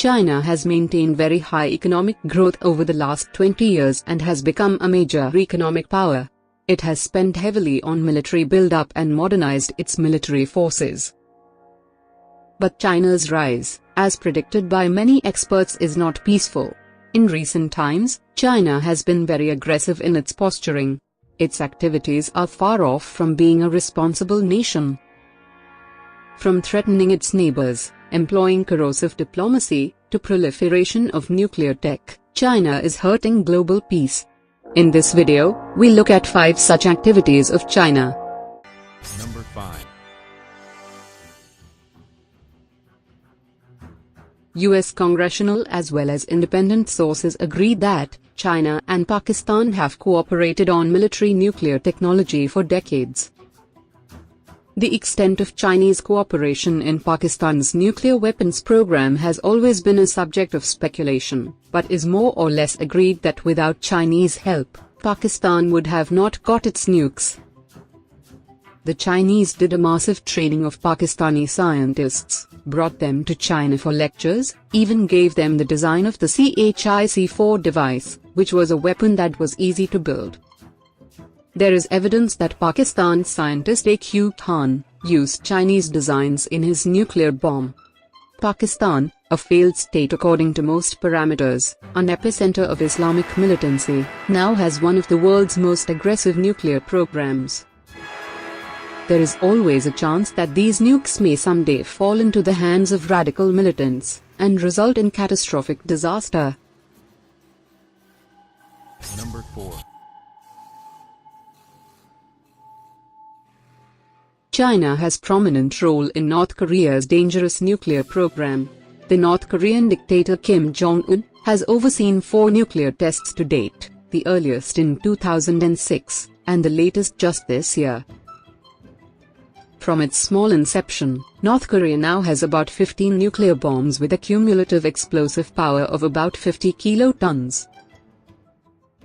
China has maintained very high economic growth over the last 20 years and has become a major economic power. It has spent heavily on military buildup and modernized its military forces. But China's rise, as predicted by many experts, is not peaceful. In recent times, China has been very aggressive in its posturing. Its activities are far off from being a responsible nation. From threatening its neighbors, employing corrosive diplomacy, to proliferation of nuclear tech, China is hurting global peace. In this video, we look at 5 such activities of China. Number 5. US Congressional as well as independent sources agree that China and Pakistan have cooperated on military nuclear technology for decades. The extent of Chinese cooperation in Pakistan's nuclear weapons program has always been a subject of speculation, but is more or less agreed that without Chinese help, Pakistan would have not got its nukes. The Chinese did a massive training of Pakistani scientists, brought them to China for lectures, even gave them the design of the CHIC-4 device, which was a weapon that was easy to build. There is evidence that Pakistan scientist A.Q. Khan used Chinese designs in his nuclear bomb. Pakistan, a failed state according to most parameters, an epicenter of Islamic militancy, now has one of the world's most aggressive nuclear programs. There is always a chance that these nukes may someday fall into the hands of radical militants, and result in catastrophic disaster. Number 4. China has prominent role in North Korea's dangerous nuclear program. The North Korean dictator Kim Jong-un has overseen 4 nuclear tests to date, the earliest in 2006, and the latest just this year. From its small inception, North Korea now has about 15 nuclear bombs with a cumulative explosive power of about 50 kilotons.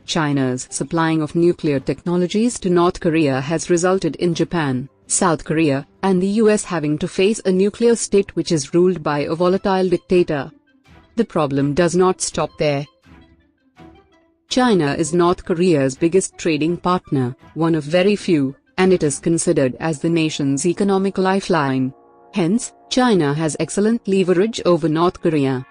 China's supplying of nuclear technologies to North Korea has resulted in Japan, South Korea, and the US having to face a nuclear state which is ruled by a volatile dictator. The problem does not stop there. China is North Korea's biggest trading partner, one of very few, and it is considered as the nation's economic lifeline. Hence, China has excellent leverage over North Korea.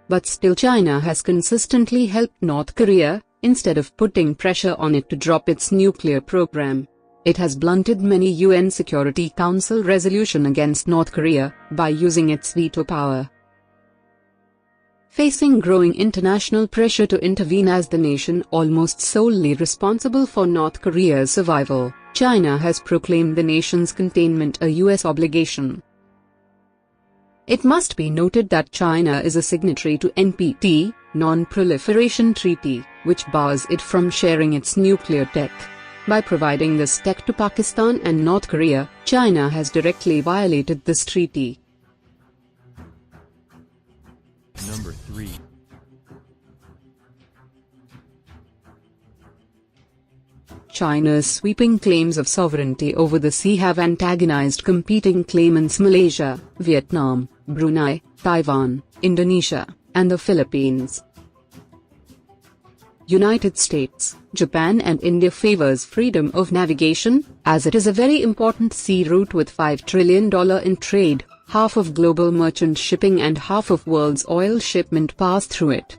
But still, China has consistently helped North Korea, instead of putting pressure on it to drop its nuclear program. It has blunted many UN Security Council resolutions against North Korea by using its veto power. Facing growing international pressure to intervene as the nation almost solely responsible for North Korea's survival, China has proclaimed the nation's containment a US obligation. It must be noted that China is a signatory to NPT, Non-Proliferation Treaty, which bars it from sharing its nuclear tech. By providing this tech to Pakistan and North Korea, China has directly violated this treaty. Number 3. China's sweeping claims of sovereignty over the sea have antagonized competing claimants Malaysia, Vietnam, Brunei, Taiwan, Indonesia, and the Philippines. United States, Japan and India favors freedom of navigation, as it is a very important sea route with $5 trillion in trade, half of global merchant shipping and half of world's oil shipment pass through it.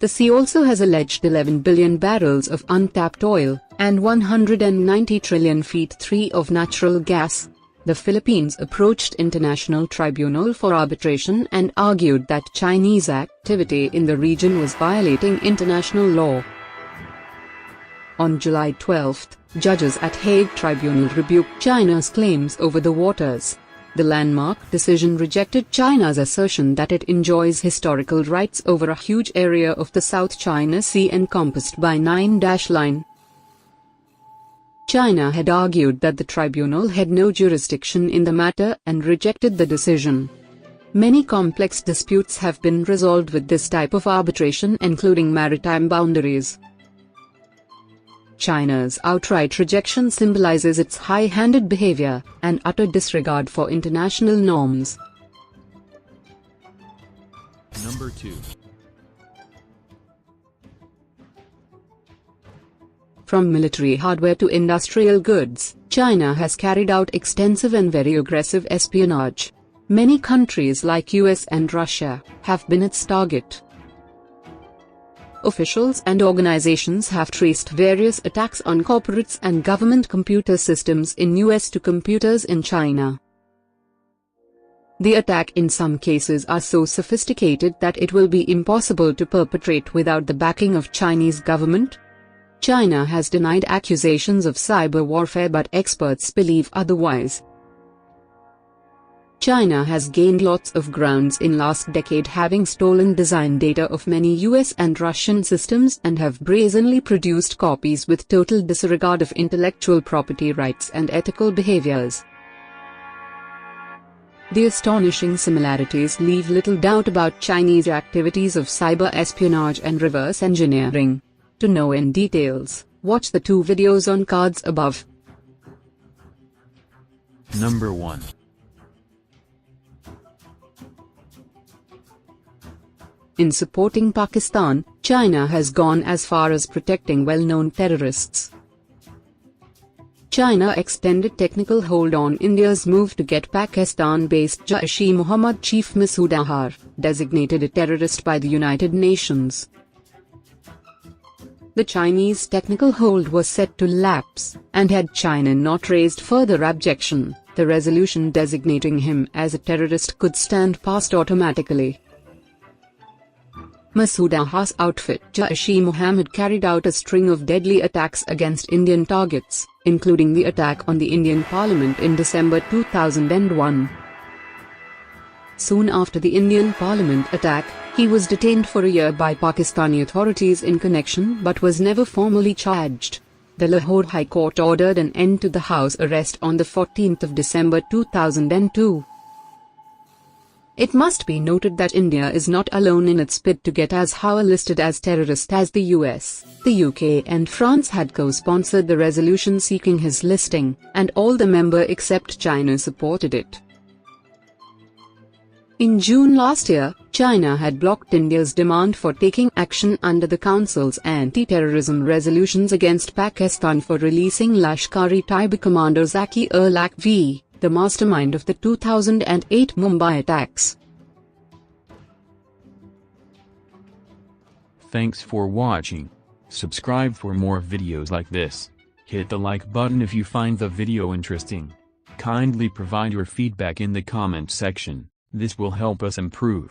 The sea also has alleged 11 billion barrels of untapped oil, and 190 trillion feet 3 of natural gas. The Philippines approached International Tribunal for arbitration and argued that Chinese activity in the region was violating international law. On July 12, judges at Hague Tribunal rebuked China's claims over the waters. The landmark decision rejected China's assertion that it enjoys historical rights over a huge area of the South China Sea encompassed by 9-line. China had argued that the tribunal had no jurisdiction in the matter and rejected the decision. Many complex disputes have been resolved with this type of arbitration, including maritime boundaries. China's outright rejection symbolizes its high-handed behavior and utter disregard for international norms. Number 2. From military hardware to industrial goods, China has carried out extensive and very aggressive espionage. Many countries like US and Russia have been its target. Officials and organizations have traced various attacks on corporates and government computer systems in US to computers in China. The attack in some cases are so sophisticated that it will be impossible to perpetrate without the backing of Chinese government. China has denied accusations of cyber warfare, but experts believe otherwise. China has gained lots of grounds in last decade, having stolen design data of many US and Russian systems and have brazenly produced copies with total disregard of intellectual property rights and ethical behaviors. The astonishing similarities leave little doubt about Chinese activities of cyber espionage and reverse engineering. To know in details, watch the 2 videos on cards above. Number 1. In supporting Pakistan, China has gone as far as protecting well-known terrorists. China extended technical hold on India's move to get Pakistan-based Jaish-e-Mohammed chief Masood Azhar designated a terrorist by the United Nations. The Chinese technical hold was set to lapse, and had China not raised further objection, the resolution designating him as a terrorist could stand passed automatically. Masood Azhar's outfit Jaish-e-Mohammed carried out a string of deadly attacks against Indian targets, including the attack on the Indian Parliament in December 2001. Soon after the Indian Parliament attack, he was detained for a year by Pakistani authorities in connection but was never formally charged. The Lahore High Court ordered an end to the house arrest on the 14th of December 2002. It must be noted that India is not alone in its bid to get Azhar listed as terrorist, as the US, the UK and France had co-sponsored the resolution seeking his listing, and all the members except China supported it. In June last year, China had blocked India's demand for taking action under the Council's anti-terrorism resolutions against Pakistan for releasing Lashkar-e-Taiba commander Zaki-ur Lakhvi, the mastermind of the 2008 Mumbai attacks. Thanks for watching. Subscribe for more videos like this. Hit the like button if you find the video interesting. Kindly provide your feedback in the comment section. This will help us improve.